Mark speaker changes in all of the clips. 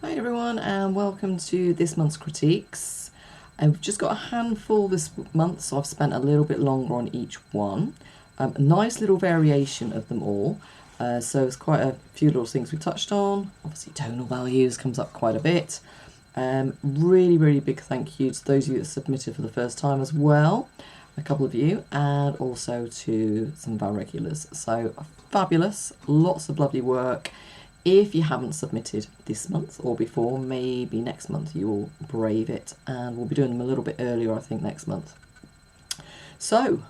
Speaker 1: Hi everyone, and welcome to this month's critiques. I've just got a handful this month, so I've spent a little bit longer on each one. A nice little variation of them all, so it's quite a few little things we touched on. Obviously tonal values comes up quite a bit. Really big thank you to those of you that submitted for the first time as well, a couple of you, and also to some of our regulars. So fabulous, lots of lovely work. If you haven't submitted this month or before, maybe next month you will brave it, and we'll be doing them a little bit earlier, I think, next month. So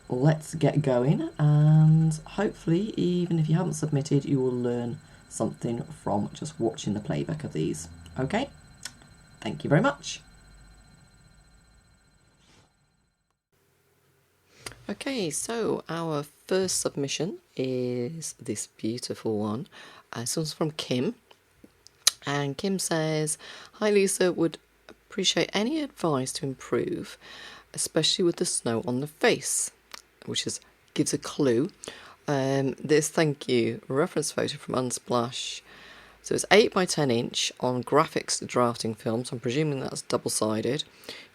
Speaker 1: let's get going, and hopefully, even if you haven't submitted, you will learn something from just watching the playback of these. Okay? Thank you very much. Okay, so our first submission is this beautiful one. This one's from Kim, and Kim says, "Hi Lisa, would appreciate any advice to improve, especially with the snow on the face," which gives a clue. This thank you reference photo from Unsplash. So it's 8 by 10 inch on graphics drafting film, so I'm presuming that's double-sided,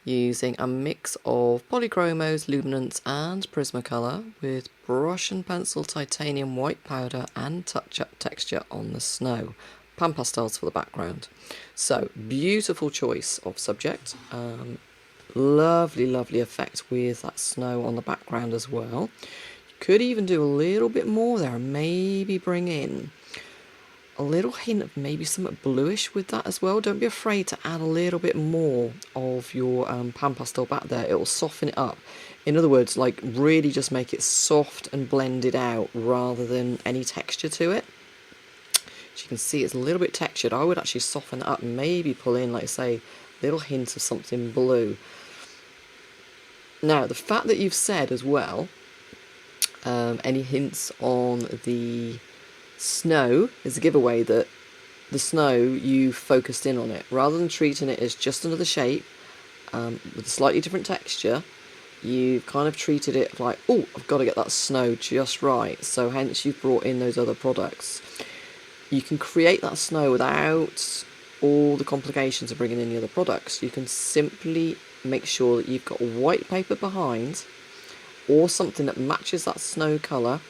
Speaker 1: using a mix of polychromos, luminance and Prismacolor with brush and pencil titanium white powder and touch-up texture on the snow. Pan pastels for the background. So beautiful choice of subject. Lovely effect with that snow on the background as well. You could even do a little bit more there and maybe bring in a little hint of maybe something bluish with that as well. Don't be afraid to add a little bit more of your pan pastel back there. It will soften it up. In other words, like really just make it soft and blended out rather than any texture to it. As you can see, it's a little bit textured. I would actually soften it up and maybe pull in, like I say, a little hint of something blue. Now, the fact that you've said as well, any hints on the snow is a giveaway that the snow, you focused in on it rather than treating it as just another shape with a slightly different texture. You've kind of treated it like, oh, I've got to get that snow just right, so hence you've brought in those other products. You can create that snow without all the complications of bringing in the other products. You can simply make sure that you've got white paper behind or something that matches that snow colour.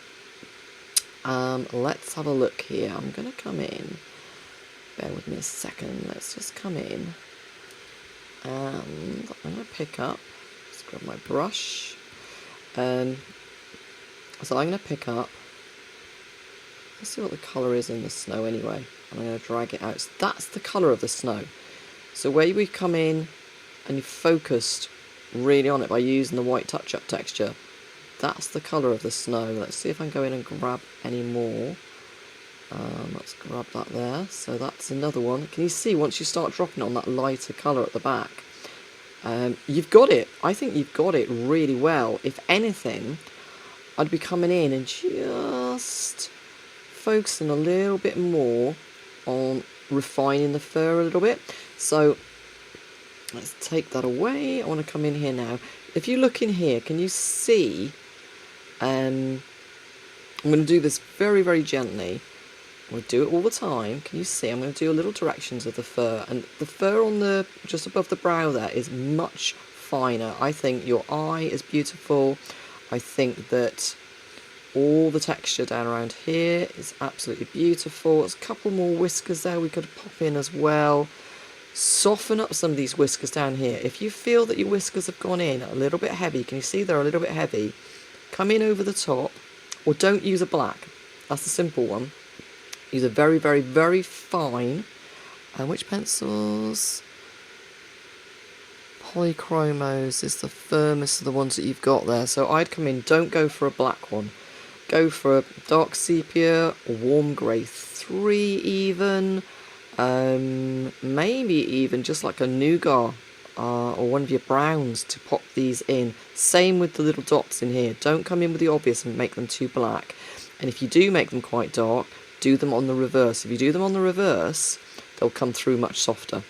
Speaker 1: Let's have a look here. I'm going to come in. Bear with me a second. Let's just come in. And I'm going to pick up. Let's grab my brush. So I'm going to pick up. Let's see what the colour is in the snow anyway. And I'm going to drag it out. So that's the colour of the snow. So where we come in and you focused really on it by using the white touch-up texture, that's the colour of the snow. Let's see if I can go in and grab any more. Let's grab that there. So that's another one. Can you see once you start dropping it on that lighter colour at the back? You've got it. I think you've got it really well. If anything, I'd be coming in and just focusing a little bit more on refining the fur a little bit. So let's take that away. I want to come in here now. If you look in here, can you see? I'm going to do this very gently. We'll do it all the time. Can you see? I'm going to do a little directions of the fur, and the fur on the just above the brow there is much finer. I think your eye is beautiful. I think that all the texture down around here is absolutely beautiful. There's a couple more whiskers there we could pop in as well. Soften up some of these whiskers down here. If you feel that your whiskers have gone in a little bit heavy, can you see they're a little bit heavy? Come in over the top, or don't use a black. That's the simple one. Use a very fine. Which pencils? Polychromos is the firmest of the ones that you've got there. So I'd come in, don't go for a black one. Go for a dark sepia or warm grey 3 even. Maybe even just like a nougat or one of your browns to pop these in. Same with the little dots in here. Don't come in with the obvious and make them too black. And if you do make them quite dark, do them on the reverse. If you do them on the reverse, they'll come through much softer.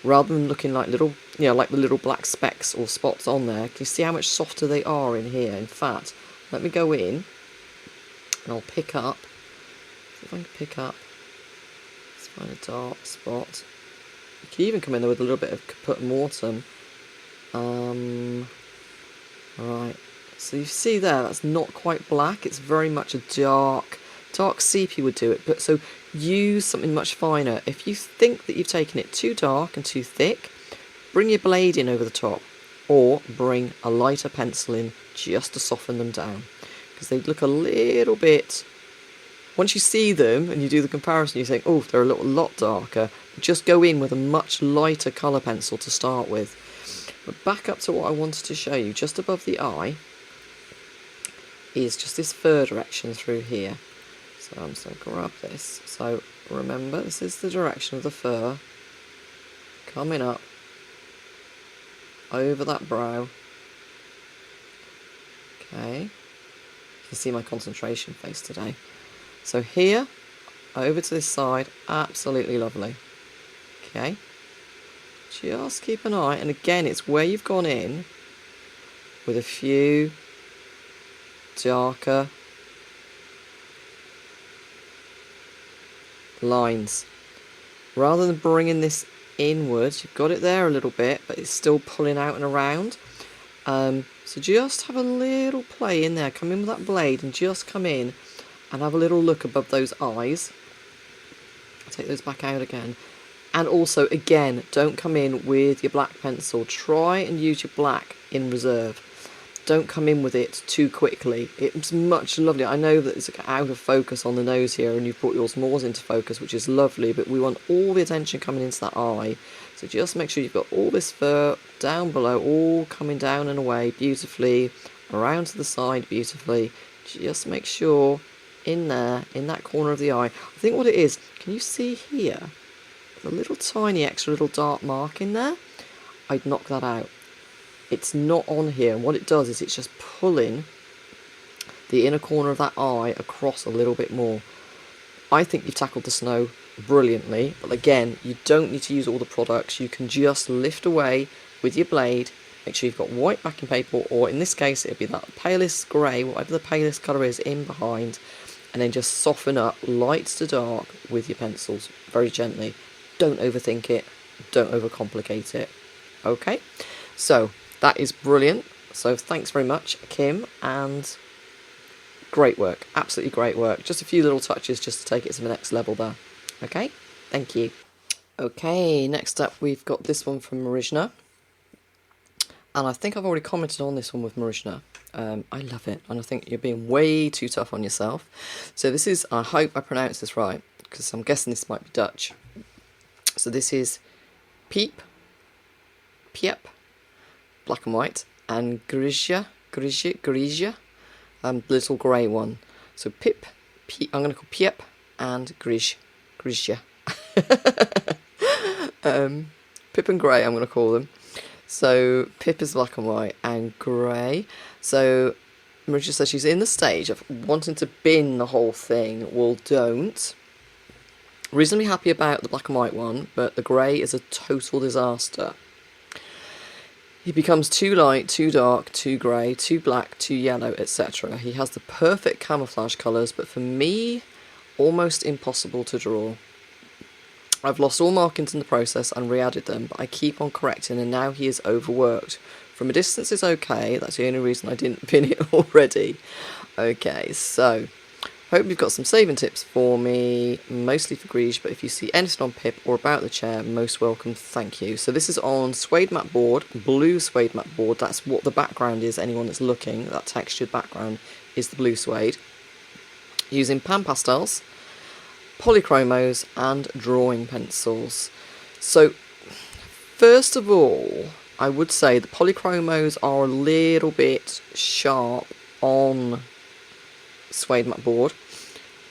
Speaker 1: Rather than looking like little you know, like the little black specks or spots on there. Can you see how much softer they are in here? In fact, let me go in and I'll pick up, see if I can pick up, let's find a dark spot. You can even come in there with a little bit of Caput Mortem. Right, so you see there, that's not quite black, it's very much a dark sepia would do it, but so use something much finer. If you think that you've taken it too dark and too thick, bring your blade in over the top, or bring a lighter pencil in just to soften them down, because they look a little bit, once you see them and you do the comparison, you think, oh, they're a lot darker. Just go in with a much lighter colour pencil to start with. But back up to what I wanted to show you, just above the eye is just this fur direction through here. So I'm just going to grab this. So remember, this is the direction of the fur coming up over that brow. Okay, you can see my concentration face today. So here, over to this side, absolutely lovely. Okay, just keep an eye, and again, it's where you've gone in with a few darker lines. Rather than bringing this inwards, you've got it there a little bit, but it's still pulling out and around. So just have a little play in there. Come in with that blade and just come in and have a little look above those eyes. Take those back out again. And also, again, don't come in with your black pencil. Try and use your black in reserve. Don't come in with it too quickly. It's much lovely. I know that it's out of focus on the nose here, and you've brought yours more into focus, which is lovely, but we want all the attention coming into that eye. So just make sure you've got all this fur down below, all coming down and away beautifully, around to the side beautifully. Just make sure in there, in that corner of the eye. I think what it is, can you see here? The little tiny extra little dark mark in there? I'd knock that out. It's not on here, and what it does is it's just pulling the inner corner of that eye across a little bit more. I think you've tackled the snow brilliantly, but again, you don't need to use all the products. You can just lift away with your blade. Make sure you've got white backing paper, or in this case it'd be that palest grey, whatever the palest colour is, in behind, and then just soften up light to dark with your pencils very gently. Don't overthink it, don't overcomplicate it. Okay, so that is brilliant. So thanks very much, Kim, and great work, absolutely great work. Just a few little touches just to take it to the next level there. Okay, thank you. Okay, next up we've got this one from Marijna. And I think I've already commented on this one with Marijna. I love it, and I think you're being way too tough on yourself. So this is, I hope I pronounce this right, because I'm guessing this might be Dutch. So this is Piep, black and white, and Grisja, the little grey one. So Piep, I'm going to call Piep, and Grisja. Pip and Grey, I'm going to call them. So Pip is black and white, and Grey. So Marijna says she's in the stage of wanting to bin the whole thing. Well, don't. Reasonably happy about the black and white one, but the grey is a total disaster. He becomes too light, too dark, too grey, too black, too yellow, etc. He has the perfect camouflage colours, but for me, almost impossible to draw. I've lost all markings in the process and re-added them, but I keep on correcting, and now he is overworked. From a distance is okay, that's the only reason I didn't pin it already. Okay, so hope you've got some saving tips for me, mostly for Grige, but if you see anything on Pip or about the chair, most welcome, thank you. So this is on suede matte board, blue suede matte board. That's what the background is, anyone that's looking, that textured background is the blue suede. Using pan pastels, polychromos and drawing pencils. So first of all, I would say the polychromos are a little bit sharp on suede matte board.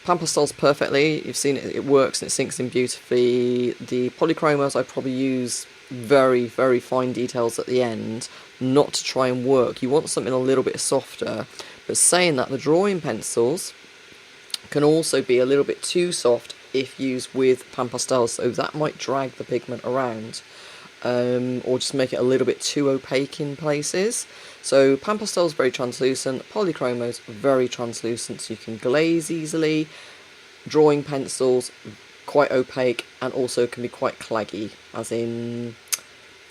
Speaker 1: Pan pastels perfectly, you've seen it, it works and it sinks in beautifully. The polychromos I probably use very, very fine details at the end, not to try and work. You want something a little bit softer, but saying that, the drawing pencils can also be a little bit too soft if used with pan pastels, so that might drag the pigment around. or just make it a little bit too opaque in places. So Pan Pastel's very translucent, Polychromo's very translucent, so you can glaze easily. Drawing pencils, quite opaque, and also can be quite claggy, as in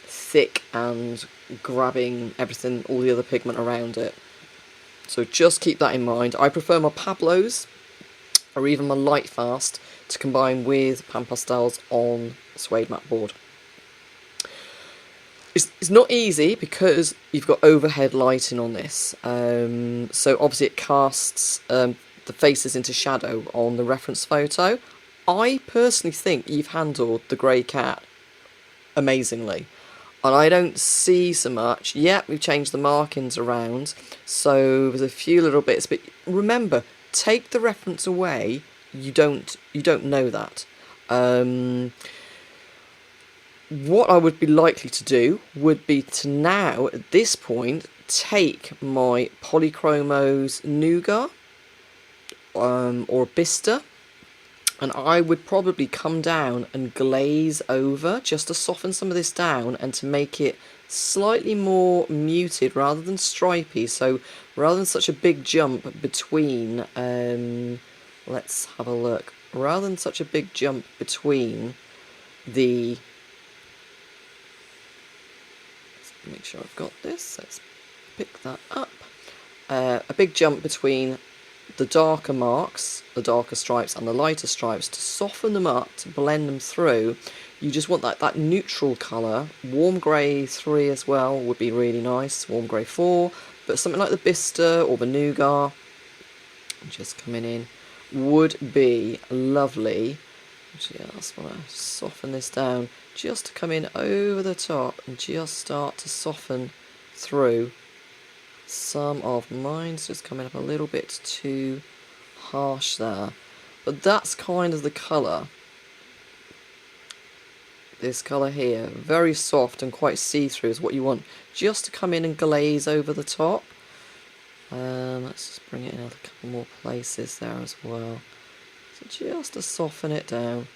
Speaker 1: thick and grabbing everything, all the other pigment around it. So just keep that in mind. I prefer my Pablos, or even my Lightfast, to combine with Pan Pastels on suede matte board. It's not easy because you've got overhead lighting on this, so obviously it casts the faces into shadow on the reference photo. I personally think you've handled the grey cat amazingly, and I don't see so much. Yeah, we've changed the markings around, so there's a few little bits, but remember, take the reference away, you don't know that. What I would be likely to do would be to now, at this point, take my Polychromos Nougat or Bista, and I would probably come down and glaze over just to soften some of this down and to make it slightly more muted rather than stripy. So rather than such a big jump between, let's have a look, rather than such a big jump between the, make sure I've got this, let's pick that up, a big jump between the darker marks, the darker stripes and the lighter stripes, to soften them up, to blend them through. You just want that neutral colour. Warm grey 3 as well would be really nice, warm grey 4, but something like the Bista or the Nougat, just coming in, would be lovely. Just want to soften this down, just to come in over the top and just start to soften through. Some of mine's just coming up a little bit too harsh there, but that's kind of the colour. This colour here, very soft and quite see-through, is what you want, just to come in and glaze over the top. Let's just bring it in a couple more places there as well. So just to soften it down,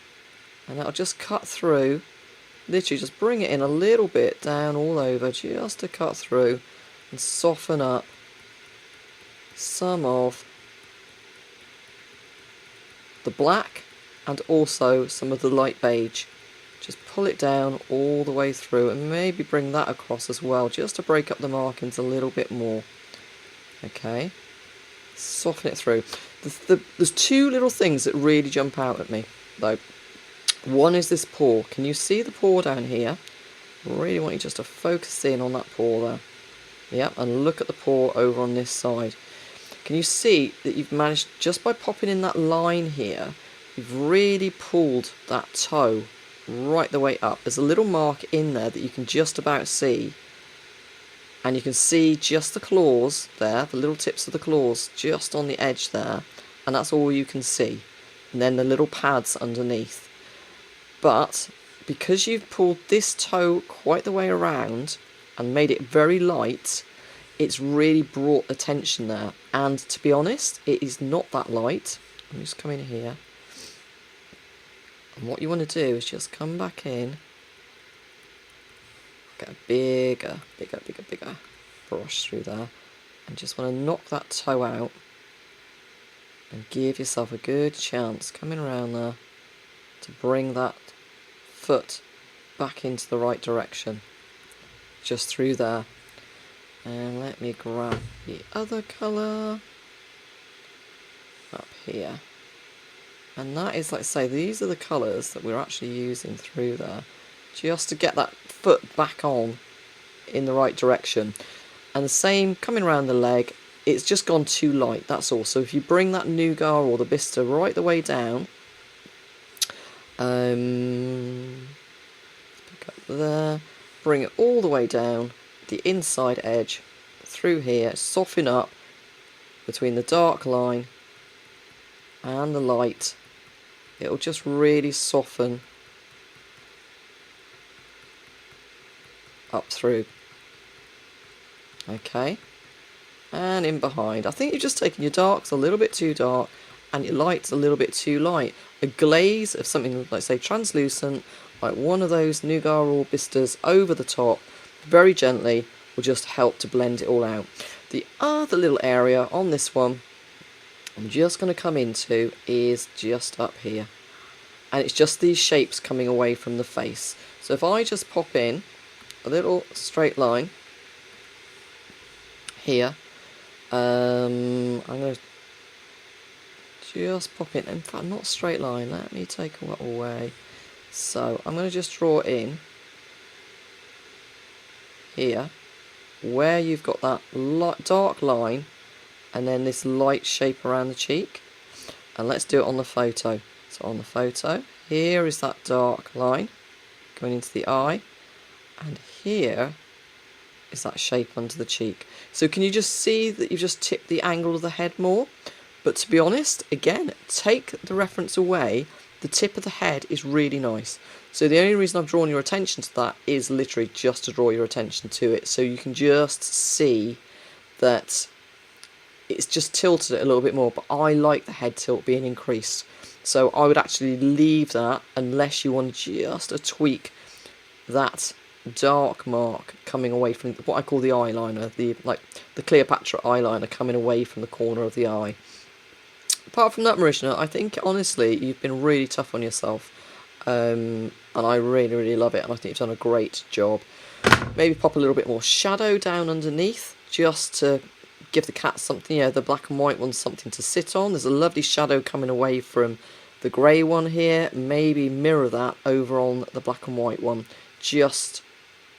Speaker 1: and that'll just cut through. Literally just bring it in a little bit down all over, just to cut through and soften up some of the black and also some of the light beige. Just pull it down all the way through and maybe bring that across as well, just to break up the markings a little bit more. Okay, soften it through. There's two little things that really jump out at me though. One is this pore. Can you see the pore down here? I really want you just to focus in on that pore there. Yep, and look at the pore over on this side. Can you see that you've managed, just by popping in that line here, you've really pulled that toe right the way up. There's a little mark in there that you can just about see. And you can see just the claws there, the little tips of the claws just on the edge there. And that's all you can see. And then the little pads underneath. But because you've pulled this toe quite the way around and made it very light, it's really brought the tension there. And to be honest, it is not that light. I'm just coming here. And what you want to do is just come back in, get a bigger brush through there, and just want to knock that toe out and give yourself a good chance coming around there to bring that foot back into the right direction, just through there. And let me grab the other colour up here. And that is, like I say, these are the colours that we're actually using through there, just to get that foot back on in the right direction. And the same coming around the leg, it's just gone too light, that's all. So if you bring that Nougat or the Bista right the way down, pick up there, bring it all the way down the inside edge through here, soften up between the dark line and the light. It'll just really soften up through. Okay, and in behind. I think you've just taken your darks a little bit too dark and your lights a little bit too light. A glaze of something like, say, translucent like one of those Nougat Orbisters over the top, very gently, will just help to blend it all out. The other little area on this one I'm just going to come into is just up here. And it's just these shapes coming away from the face. So if I just pop in a little straight line here, I'm going to just pop in fact not straight line, let me take that away. So I'm going to just draw in here where you've got that dark line and then this light shape around the cheek, and let's do it on the photo. So on the photo, here is that dark line going into the eye, and here is that shape under the cheek. So can you just see that you've just tipped the angle of the head more? But to be honest, again, take the reference away, the tip of the head is really nice. So the only reason I've drawn your attention to that is literally just to draw your attention to it, so you can just see that it's just tilted it a little bit more, but I like the head tilt being increased. So I would actually leave that unless you want just a tweak that dark mark coming away from what I call the eyeliner, the Cleopatra eyeliner coming away from the corner of the eye. Apart from that, Marishna, I think honestly you've been really tough on yourself, and I really love it, and I think you've done a great job. Maybe pop a little bit more shadow down underneath just to give the cat something, the black and white one something to sit on. There's a lovely shadow coming away from the grey one here. Maybe mirror that over on the black and white one just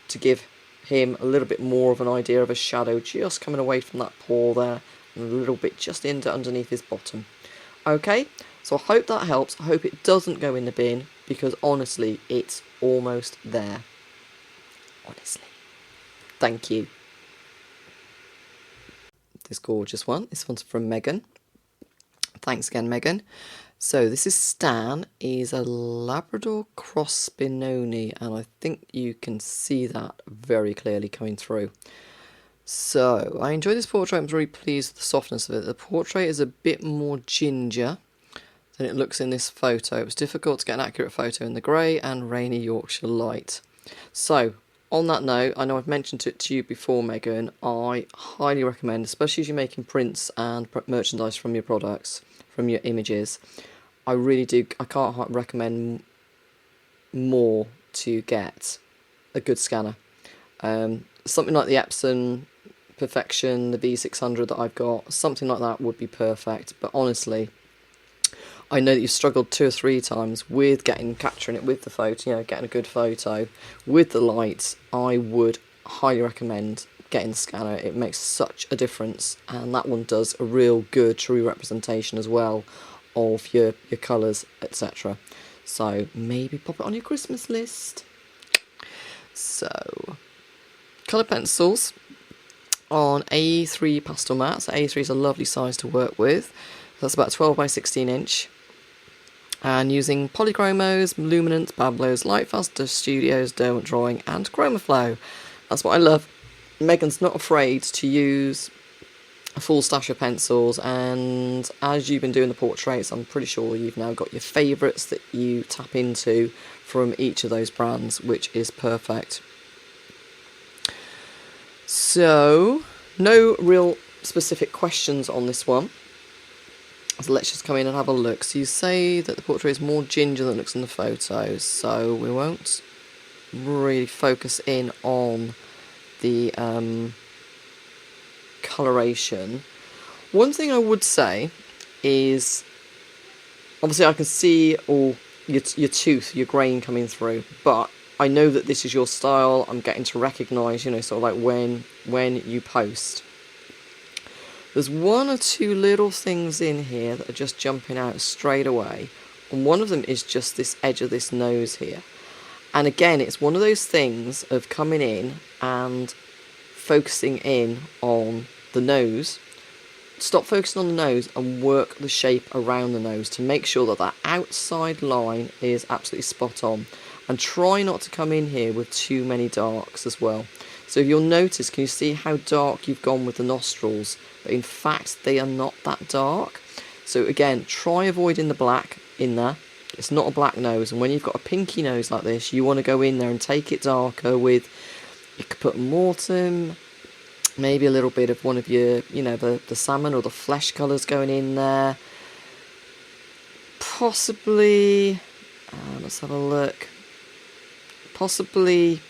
Speaker 1: to give him a little bit more of an idea of a shadow just coming away from that paw there and a little bit just into underneath his bottom. Okay, so I hope that helps. I hope it doesn't go in the bin, because honestly it's almost there. Honestly. Thank you. This gorgeous one. This one's from Megan. Thanks again, Megan. So this is Stan. He's a Labrador Cross Benoni, and I think you can see that very clearly coming through. So I enjoyed this portrait. I'm really pleased with the softness of it. The portrait is a bit more ginger than it looks in this photo. It was difficult to get an accurate photo in the grey and rainy Yorkshire light. So on that note, I know I've mentioned it to you before, Megan, I highly recommend, especially as you're making prints and merchandise from your products, from your images, I really do, I can't recommend more to get a good scanner. Something like the Epson Perfection, the V600 that I've got, something like that would be perfect, but honestly, I know that you've struggled 2 or 3 times with capturing it with the photo, getting a good photo with the lights. I would highly recommend getting the scanner. It makes such a difference, and that one does a real good true representation as well of your colours, etc. So maybe pop it on your Christmas list. So colour pencils on A3 pastel mat. So A3 is a lovely size to work with. That's about 12 by 16 inch. And using Polychromos, Luminance, Pablos, Lightfaster Studios, Derwent Drawing and Chromaflow. That's what I love. Megan's not afraid to use a full stash of pencils, and as you've been doing the portraits, I'm pretty sure you've now got your favourites that you tap into from each of those brands, which is perfect. So, no real specific questions on this one. So let's just come in and have a look. So you say that the portrait is more ginger than it looks in the photos, so we won't really focus in on the coloration. One thing I would say is, obviously I can see all your tooth, your grain coming through, but I know that this is your style. I'm getting to recognise, sort of like when you post. There's 1 or 2 little things in here that are just jumping out straight away, and one of them is just this edge of this nose here. And again, it's one of those things of coming in and focusing in on the nose. Stop focusing on the nose and work the shape around the nose to make sure that that outside line is absolutely spot on. And try not to come in here with too many darks as well. So if you'll notice, can you see how dark you've gone with the nostrils? But in fact, they are not that dark. So again, try avoiding the black in there. It's not a black nose, and when you've got a pinky nose like this, you want to go in there and take it darker with, you could put Mortem, maybe a little bit of one of your, you know, the salmon or the flesh colours going in there. Possibly, let's have a look, possibly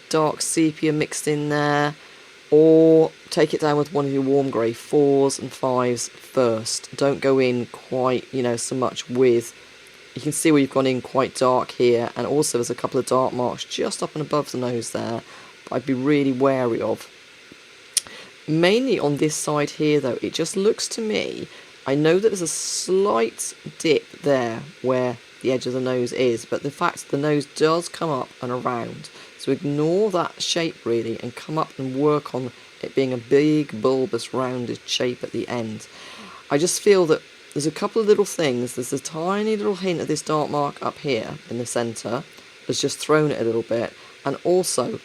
Speaker 1: dark sepia mixed in there, or take it down with one of your warm grey 4s and 5s first. Don't go in quite, you know, so much with, you can see where you've gone in quite dark here, and also there's a couple of dark marks just up and above the nose there, but I'd be really wary of. Mainly on this side here though, it just looks to me, I know that there's a slight dip there where the edge of the nose is, but the fact the nose does come up and around, so ignore that shape really and come up and work on it being a big bulbous rounded shape at the end. I just feel that there's a couple of little things. There's a tiny little hint of this dark mark up here in the centre that's just thrown it a little bit, and also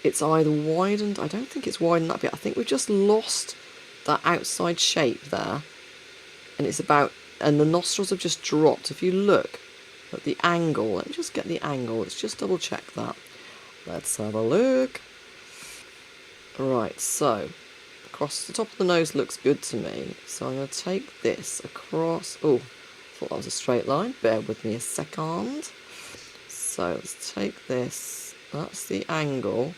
Speaker 1: it's either widened, I don't think it's widened that bit, I think we've just lost that outside shape there, and it's about, and the nostrils have just dropped. If you look at the angle, let me just get the angle, let's just double check that. Let's have a look. Right, so across the top of the nose looks good to me, so I'm going to take this across. Oh, thought that was a straight line, bear with me a second. So let's take this, that's the angle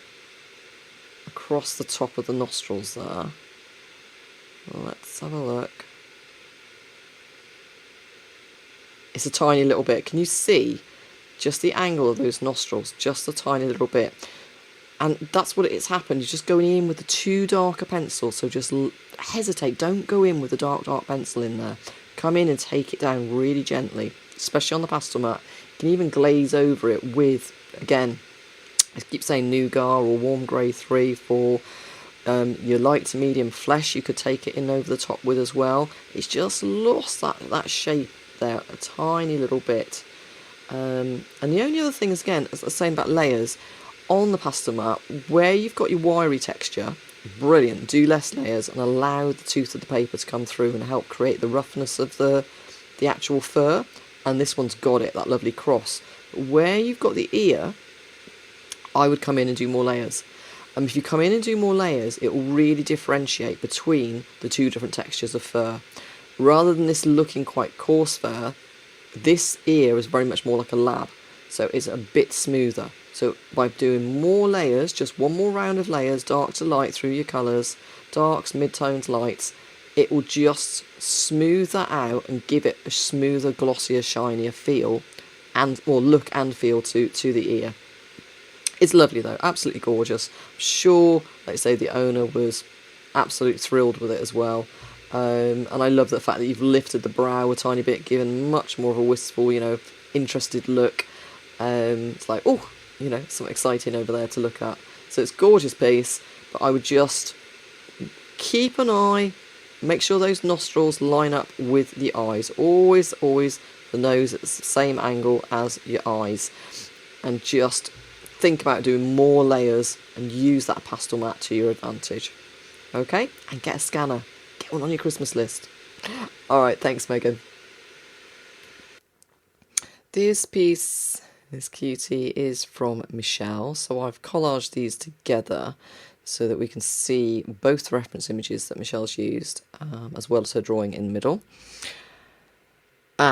Speaker 1: across the top of the nostrils there. Let's have a look. It's a tiny little bit. Can you see just the angle of those nostrils? Just a tiny little bit. And that's what it's happened. You're just going in with the too darker pencil. So just hesitate. Don't go in with the dark pencil in there. Come in and take it down really gently, especially on the pastel mat. You can even glaze over it with, again, I keep saying Nougat or Warm Grey 3, 4. Your light to medium flesh, you could take it in over the top with as well. It's just lost that shape there a tiny little bit. And the only other thing is, again, as I was saying about layers, on the pastel mat, where you've got your wiry texture, brilliant, do less layers and allow the tooth of the paper to come through and help create the roughness of the actual fur. And this one's got it, that lovely cross. Where you've got the ear, I would come in and do more layers. If you come in and do more layers, it will really differentiate between the two different textures of fur. Rather than this looking quite coarse fur, this ear is very much more like a lab, so it's a bit smoother. So by doing more layers, just one more round of layers, dark to light through your colours, darks, mid-tones, lights, it will just smooth that out and give it a smoother, glossier, shinier feel, and or look and feel to the ear. It's lovely though, absolutely gorgeous. I'm sure, like I say, the owner was absolutely thrilled with it as well. And I love the fact that you've lifted the brow a tiny bit, given much more of a wistful, you know, interested look. It's like, oh, you know, something exciting over there to look at. So it's a gorgeous piece, but I would just keep an eye, make sure those nostrils line up with the eyes. Always the nose at the same angle as your eyes. And just think about doing more layers and use that pastel mat to your advantage. Okay? And get a scanner. Get one on your Christmas list. Alright, thanks Megan. This piece, this cutie, is from Michelle. So I've collaged these together so that we can see both the reference images that Michelle's used, as well as her drawing in the middle.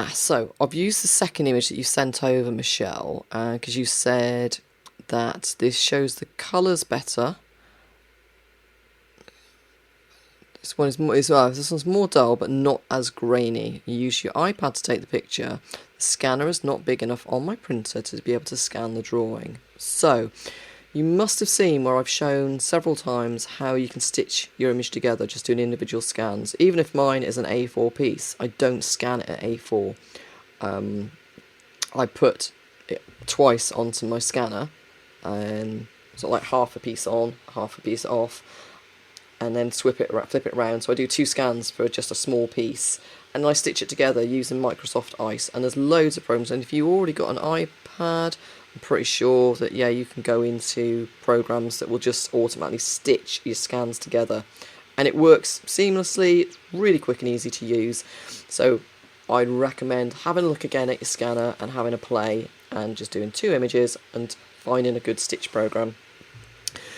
Speaker 1: So I've used the second image that you sent over, Michelle, because you said that this shows the colours better. This one is more, this one's more dull, but not as grainy. You use your iPad to take the picture. The scanner is not big enough on my printer to be able to scan the drawing. So, you must have seen where I've shown several times how you can stitch your image together, just doing individual scans. Even if mine is an A4 piece, I don't scan it at A4. I put it twice onto my scanner, and so like half a piece on, half a piece off, and then flip it around. So I do 2 scans for just a small piece, and I stitch it together using Microsoft Ice. And there's loads of programs, and if you already got an iPad, I'm pretty sure that, yeah, you can go into programs that will just automatically stitch your scans together, and it works seamlessly. It's really quick and easy to use. So I'd recommend having a look again at your scanner and having a play and just doing 2 images and finding a good stitch program.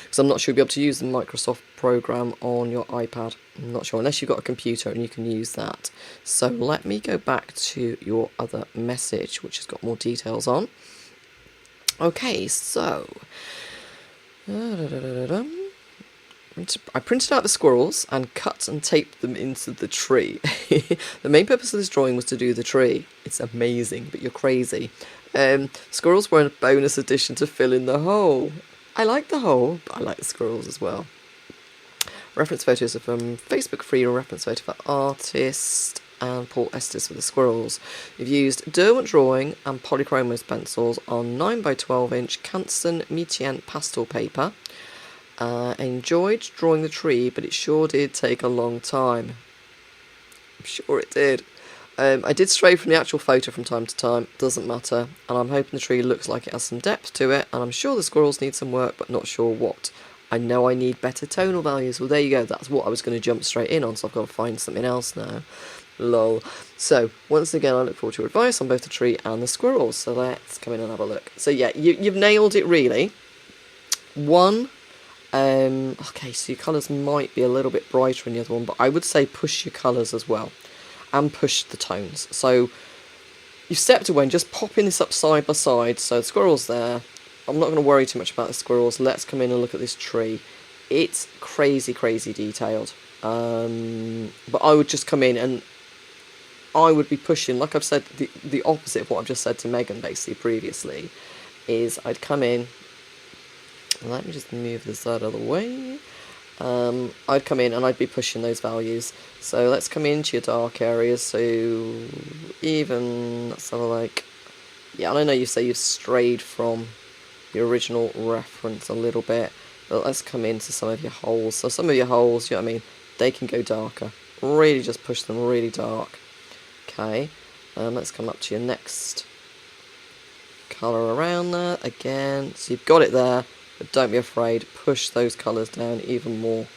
Speaker 1: Because I'm not sure you'll be able to use the Microsoft program on your iPad. I'm not sure, unless you've got a computer and you can use that. So let me go back to your other message, which has got more details on. Okay, so I printed out the squirrels and cut and taped them into the tree. The main purpose of this drawing was to do the tree. It's amazing, but you're crazy. Squirrels were a bonus addition to fill in the hole. I like the hole, but I like the squirrels as well. Reference photos are from Facebook Free, a reference photo for artist, and Paul Estes for the squirrels. You've used Derwent Drawing and Polychromos pencils on 9x12" Canson Metienne pastel paper. Enjoyed drawing the tree, but it sure did take a long time. I'm sure it did. I did stray from the actual photo from time to time, doesn't matter, and I'm hoping the tree looks like it has some depth to it, and I'm sure the squirrels need some work, but not sure what. I know I need better tonal values. Well, there you go, that's what I was going to jump straight in on, so I've got to find something else now. Lol. So, once again, I look forward to your advice on both the tree and the squirrels, so let's come in and have a look. So yeah, you've nailed it really. Okay, so your colours might be a little bit brighter in the other one, but I would say push your colours as well. And push the tones. So you've stepped away and just popping this up side by side. So the squirrel's there. I'm not going to worry too much about the squirrels. Let's come in and look at this tree. It's crazy, crazy detailed. But I would just come in and I would be pushing, like I've said, the opposite of what I've just said to Megan basically previously, is I'd come in. Let me just move this out of the way. I'd come in and I'd be pushing those values. So let's come into your dark areas. So even, let's have a like, yeah, I know you say you've strayed from the original reference a little bit, but let's come into some of your holes. So some of your holes, you know what I mean, they can go darker. Really just push them really dark. Okay, let's come up to your next colour around there again. So you've got it there. But don't be afraid, push those colours down even more.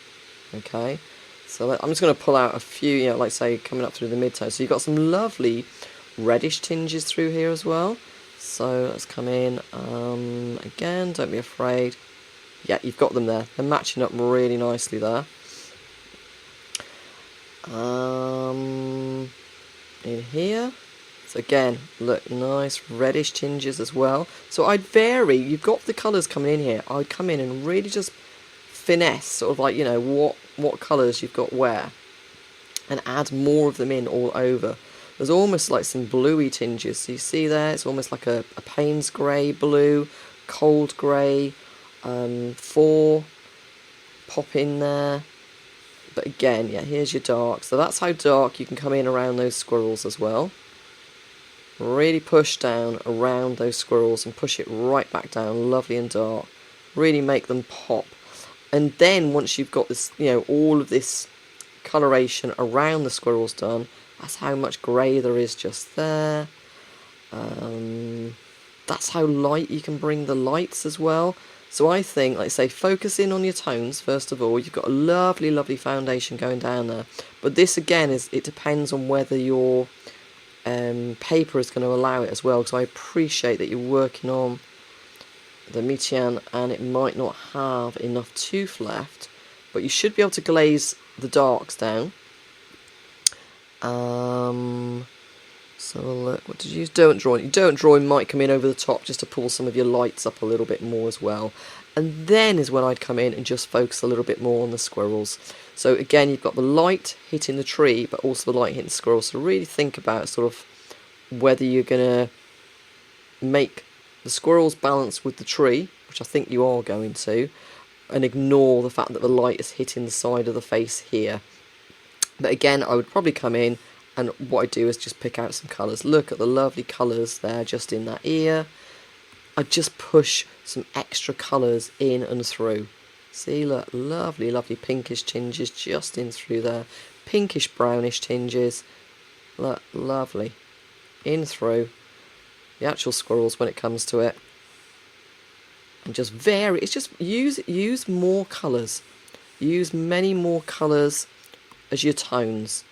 Speaker 1: Okay, so I'm just going to pull out a few, you know, like say coming up through the mid-tone. So you've got some lovely reddish tinges through here as well. So let's come in, again, don't be afraid. Yeah, you've got them there. They're matching up really nicely there. In here. So again, look, nice reddish tinges as well. So I'd vary, you've got the colours coming in here, I'd come in and really just finesse, sort of like, you know, what colours you've got where, and add more of them in all over. There's almost like some bluey tinges, so you see there, it's almost like a Payne's grey blue, cold grey, 4, pop in there. But again, yeah, here's your dark, so that's how dark you can come in around those squirrels as well. Really push down around those squirrels and push it right back down, lovely and dark. Really make them pop. And then once you've got this, you know, all of this coloration around the squirrels done, that's how much grey there is just there. That's how light you can bring the lights as well. So I think, like say, focus in on your tones first of all. You've got a lovely, lovely foundation going down there. But this again it depends on whether your paper is going to allow it as well, because I appreciate that you're working on the Metienne and it might not have enough tooth left, but you should be able to glaze the darks down. So look, what did you use? Derwent Drawing. Derwent Drawing might come in over the top just to pull some of your lights up a little bit more as well. And then is when I'd come in and just focus a little bit more on the squirrels. So again, you've got the light hitting the tree, but also the light hitting the squirrels. So really think about sort of whether you're going to make the squirrels balance with the tree, which I think you are going to, and ignore the fact that the light is hitting the side of the face here. But again, I would probably come in, and what I do is just pick out some colours. Look at the lovely colours there just in that ear. I just push some extra colours in and through. See, look, lovely, lovely pinkish tinges just in through there. Pinkish brownish tinges. Look, lovely. In through. The actual squirrels when it comes to it. And just vary. It's just use more colours. Use many more colours as your tones.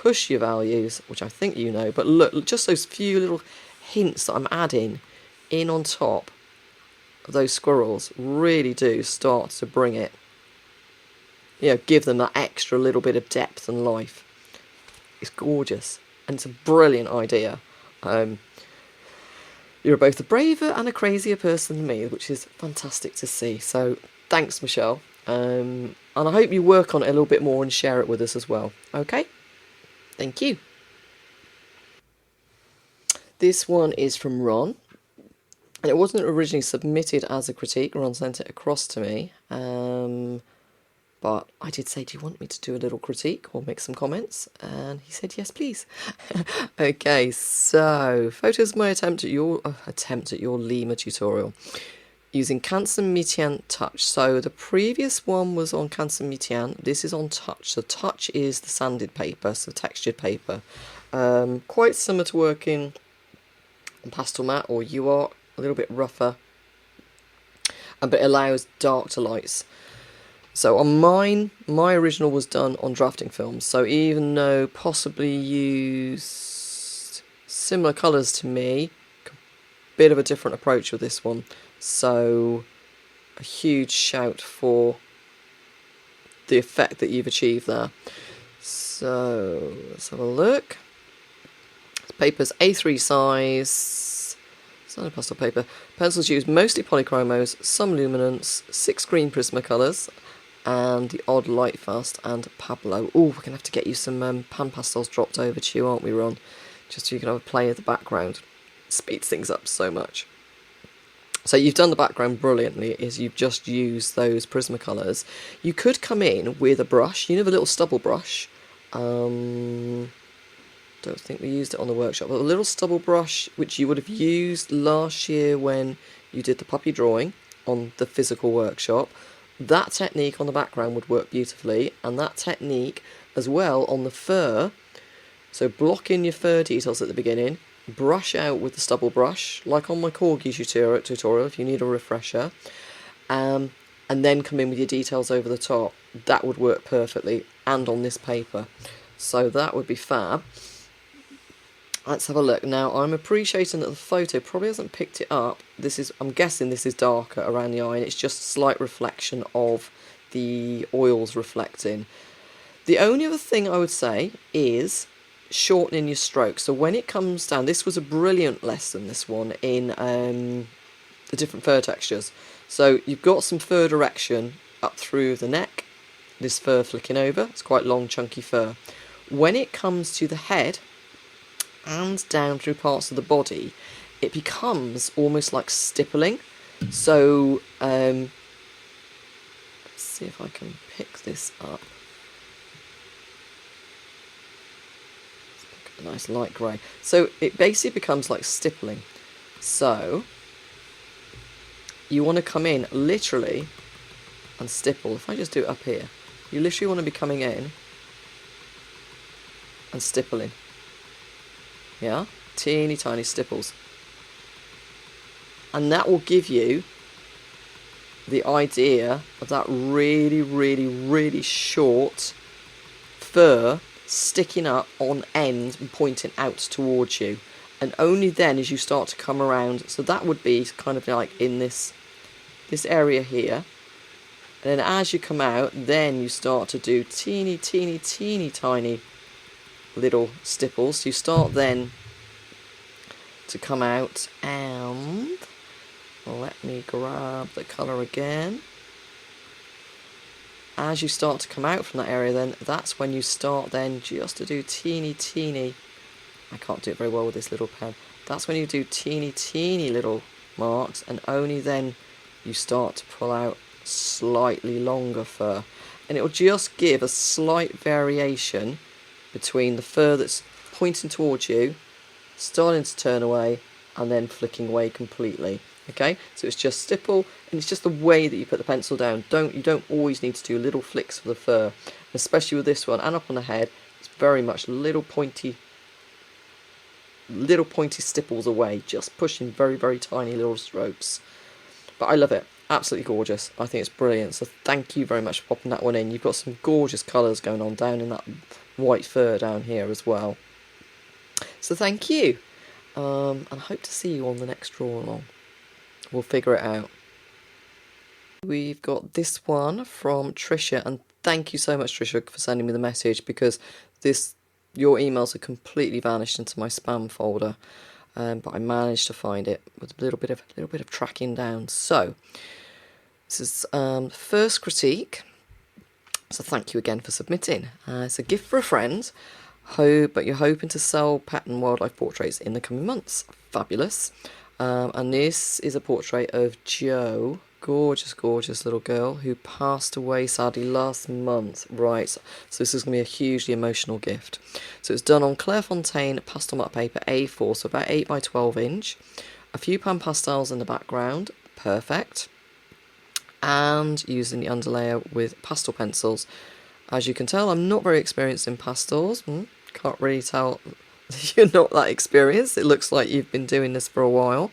Speaker 1: push your values, which I think you know, but look, just those few little hints that I'm adding in on top of those squirrels really do start to bring it, you know, give them that extra little bit of depth and life. It's gorgeous, and it's a brilliant idea. You're both a braver and a crazier person than me, which is fantastic to see. So thanks, Michelle. And I hope you work on it a little bit more and share it with us as well. Okay? Thank you. This one is from Ron. And it wasn't originally submitted as a critique. Ron sent it across to me. But I did say, do you want me to do a little critique or make some comments? And he said, yes, please. Okay, so photos of my attempt at your Lima tutorial using Canson Mitian Touch. So the previous one was on Canson Mitian. This is on Touch. So Touch is the sanded paper, so textured paper. Quite similar to working on Pastelmat or UART, a little bit rougher, but it allows dark to lights. So on mine, my original was done on drafting films, so even though possibly used similar colours to me, bit of a different approach with this one. So a huge shout for the effect that you've achieved there. So let's have a look. This paper's A3 size, standard pastel paper. Pencils used mostly polychromos, some luminance, 6 green Prismacolors, and the odd Lightfast and Pablo. Oh, we're going to have to get you some pan pastels dropped over to you, aren't we, Ron? Just so you can have a play of the background. It speeds things up so much. So you've done the background brilliantly, is you've just used those Prismacolors. You could come in with a brush, you know, the little stubble brush. Don't think we used it on the workshop, but a little stubble brush which you would have used last year when you did the puppy drawing on the physical workshop. That technique on the background would work beautifully, and that technique as well on the fur. So block in your fur details at the beginning, brush out with the stubble brush, like on my Corgi tutorial if you need a refresher, and then come in with your details over the top. That would work perfectly, and on this paper. So that would be fab. Let's have a look. Now, I'm appreciating that the photo probably hasn't picked it up. I'm guessing this is darker around the eye, and it's just a slight reflection of the oils reflecting. The only other thing I would say is shortening your stroke. So when it comes down, this was a brilliant lesson, this one, in the different fur textures. So you've got some fur direction up through the neck, this fur flicking over. It's quite long, chunky fur. When it comes to the head and down through parts of the body, it becomes almost like stippling. So let's see if I can pick this up. Let's pick up a nice light grey. So it basically becomes like stippling. So you want to come in literally and stipple. If I just do it up here, you literally want to be coming in and stippling. Yeah, teeny tiny stipples, and that will give you the idea of that really, really, really short fur sticking up on end and pointing out towards you. And only then as you start to come around, so that would be kind of like in this area here, and then as you come out, then you start to do teeny tiny little stipples. You start then to come out, and let me grab the colour again. As you start to come out from that area, then that's when you start then just to do teeny, I can't do it very well with this little pen, that's when you do teeny little marks, and only then you start to pull out slightly longer fur, and it will just give a slight variation between the fur that's pointing towards you, starting to turn away, and then flicking away completely. Okay, so it's just stipple, and it's just the way that you put the pencil down. You don't always need to do little flicks of the fur, especially with this one and up on the head. It's very much little pointy stipples away, just pushing very tiny little strokes. But I love it. absolutely gorgeous. I think it's brilliant. So thank you very much for popping that one in. You've got some gorgeous colours going on down in that white fur down here as well. So thank you. And I hope to see you on the next draw along. We'll figure it out. We've got this one from Trisha, and thank you so much, Trisha, for sending me the message, because your emails have completely vanished into my spam folder, but I managed to find it with a little bit of tracking down. So this is first critique. So thank you again for submitting. It's a gift for a friend. But you're hoping to sell pet and wildlife portraits in the coming months. Fabulous. And this is a portrait of Jo. Gorgeous, gorgeous little girl who passed away sadly last month. Right, so this is going to be a hugely emotional gift. So it's done on Clairefontaine pastel matte paper A4, so about 8 by 12 inch. A few pan pastels in the background, perfect. And using the underlayer with pastel pencils. As you can tell, I'm not very experienced in pastels. Can't really tell you're not that experienced. It looks like you've been doing this for a while.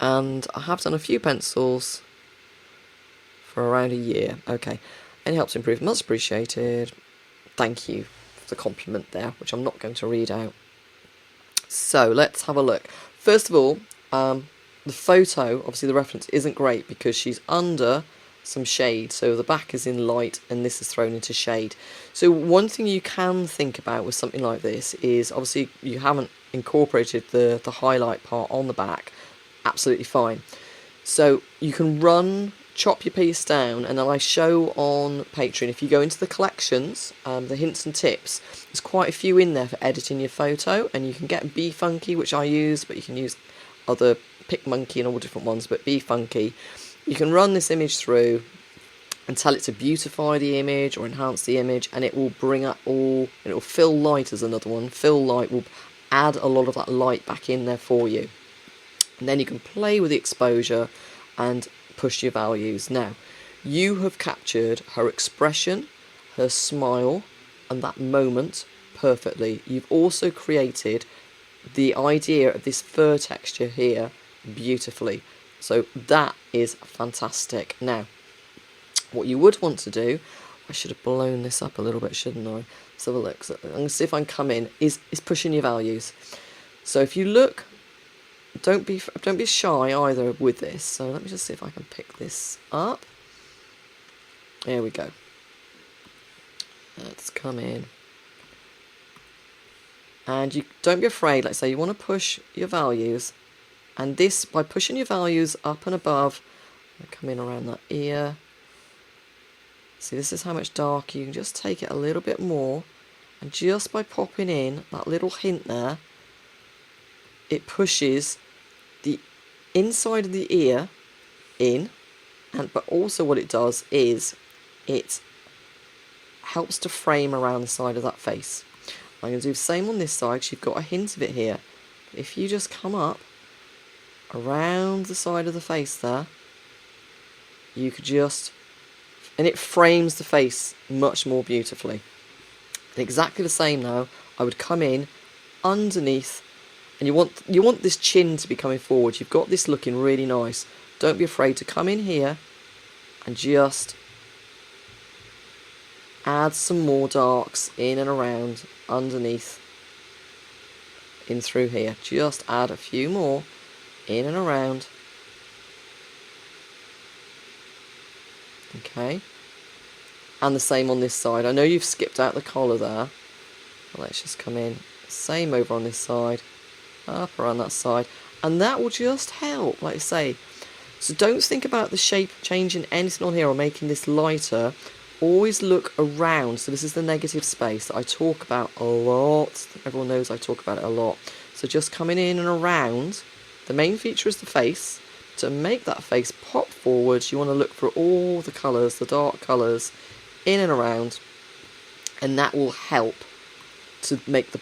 Speaker 1: And I have done a few pencils for around a year. Okay, any helps improve, much appreciated. Thank you for the compliment there, which I'm not going to read out. So let's have a look. First of all, the photo, obviously the reference isn't great because she's under some shade, so the back is in light and this is thrown into shade. So one thing you can think about with something like this is, obviously you haven't incorporated the highlight part on the back. Absolutely fine. So you can chop your piece down, and then I show on Patreon, if you go into the collections, the hints and tips, there's quite a few in there for editing your photo, and you can get BeFunky, which I use, but you can use other PicMonkey and all different ones, but BeFunky. You can run this image through and tell it to beautify the image or enhance the image, and it will bring up it will fill light as another one. Fill light will add a lot of that light back in there for you. And then you can play with the exposure and push your values. Now, you have captured her expression, her smile, and that moment perfectly. You've also created the idea of this fur texture here beautifully. So that is fantastic. Now, what you would want to do, I should have blown this up a little bit, shouldn't I? Let's have a look. So I'm going to see if I can come in, is pushing your values. So if you look, don't be shy either with this. So let me just see if I can pick this up. There we go. Let's come in. And you don't be afraid, like say you want to push your values. And this, by pushing your values up and above, come in around that ear. See, this is how much darker. You can just take it a little bit more. And just by popping in that little hint there, it pushes the inside of the ear in. But also what it does is it helps to frame around the side of that face. I'm going to do the same on this side because you've got a hint of it here. If you just come up around the side of the face there, you could just, and it frames the face much more beautifully. And exactly the same now, I would come in underneath, and you want this chin to be coming forward. You've got this looking really nice. Don't be afraid to come in here and just add some more darks in and around underneath, in through here. Just add a few more in and around. Okay, and the same on this side. I know you've skipped out the collar there, but let's just come in, same over on this side, up around that side, and that will just help, like I say. So don't think about the shape changing anything on here or making this lighter. Always look around. So this is the negative space that I talk about a lot. Everyone knows I talk about it a lot. So just coming in and around. The main feature is the face. To make that face pop forward, you want to look for all the colours, the dark colours, in and around, and that will help to make the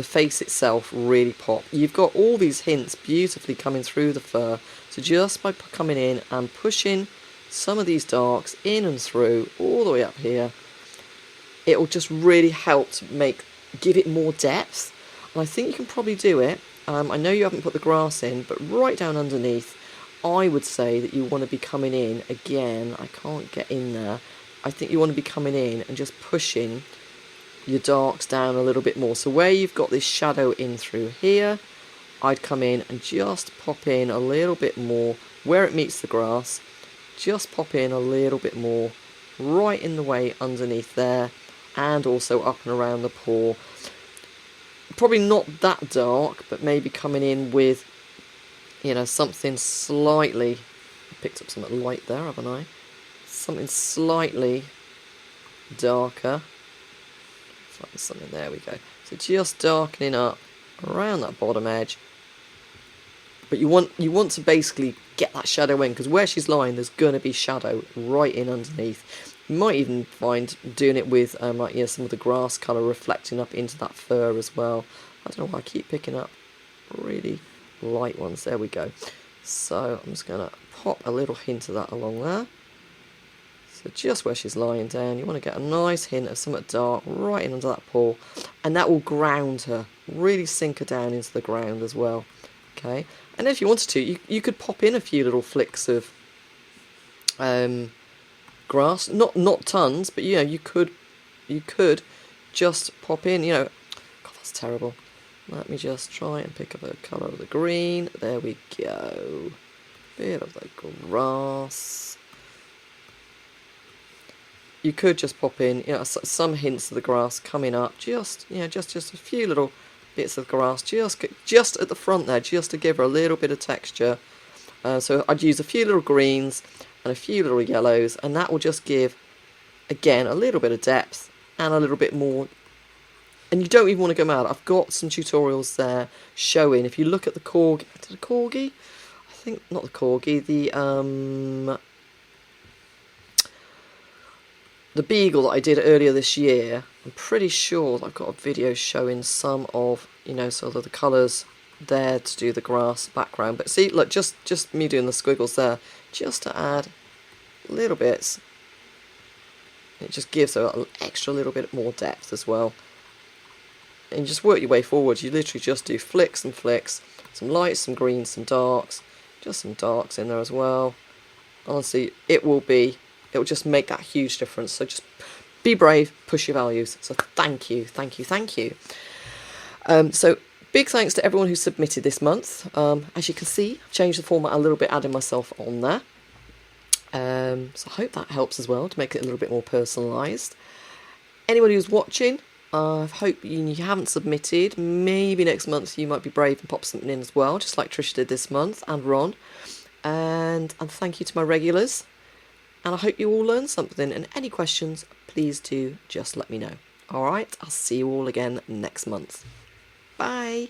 Speaker 1: face itself really pop. You've got all these hints beautifully coming through the fur, so just by coming in and pushing some of these darks in and through, all the way up here, it will just really help to give it more depth. And I think you can probably do it. I know you haven't put the grass in, but right down underneath, I would say that you want to be coming in, again, I can't get in there, I think you want to be coming in and just pushing your darks down a little bit more. So where you've got this shadow in through here, I'd come in and just pop in a little bit more where it meets the grass, just pop in a little bit more right in the way underneath there, and also up and around the paw. Probably not that dark, but maybe coming in with, you know, something slightly, picked up something light there, haven't I? Something slightly darker. Something, there we go. So just darkening up around that bottom edge. But you want to basically get that shadow in, because where she's lying, there's going to be shadow right in underneath. You might even find doing it with like, you know, some of the grass colour reflecting up into that fur as well. I don't know why I keep picking up really light ones. There we go. So I'm just going to pop a little hint of that along there. So just where she's lying down, you want to get a nice hint of something dark right in under that paw, and that will ground her, really sink her down into the ground as well. Okay, and if you wanted to, you could pop in a few little flicks of grass, not tons, but you know, you could just pop in, you know. God, that's terrible. Let me just try and pick up a colour of the green. There we go. Bit of the grass. You could just pop in, you know, some hints of the grass coming up, just, you know, just a few little bits of grass, just at the front there, just to give her a little bit of texture. So I'd use a few little greens and a few little yellows, and that will just give, again, a little bit of depth and a little bit more. And you don't even want to go mad. I've got some tutorials there showing, if you look at the corgi, did a corgi? I think, not the corgi, the beagle that I did earlier this year. I'm pretty sure that I've got a video showing some of, you know, sort of the colours there to do the grass background. But see, look, just me doing the squiggles there, just to add little bits. It just gives her an extra little bit more depth as well. And you just work your way forward. You literally just do flicks and flicks. Some lights, some greens, some darks. Just some darks in there as well. Honestly, it will just make that huge difference. So just be brave, push your values. So thank you. So big thanks to everyone who submitted this month. As you can see, I've changed the format a little bit, adding myself on there. So I hope that helps as well to make it a little bit more personalised. Anybody who's watching, I hope you haven't submitted. Maybe next month you might be brave and pop something in as well, just like Trish did this month, and Ron. And thank you to my regulars. And I hope you all learned something. And any questions, please do just let me know. Alright, I'll see you all again next month. Bye!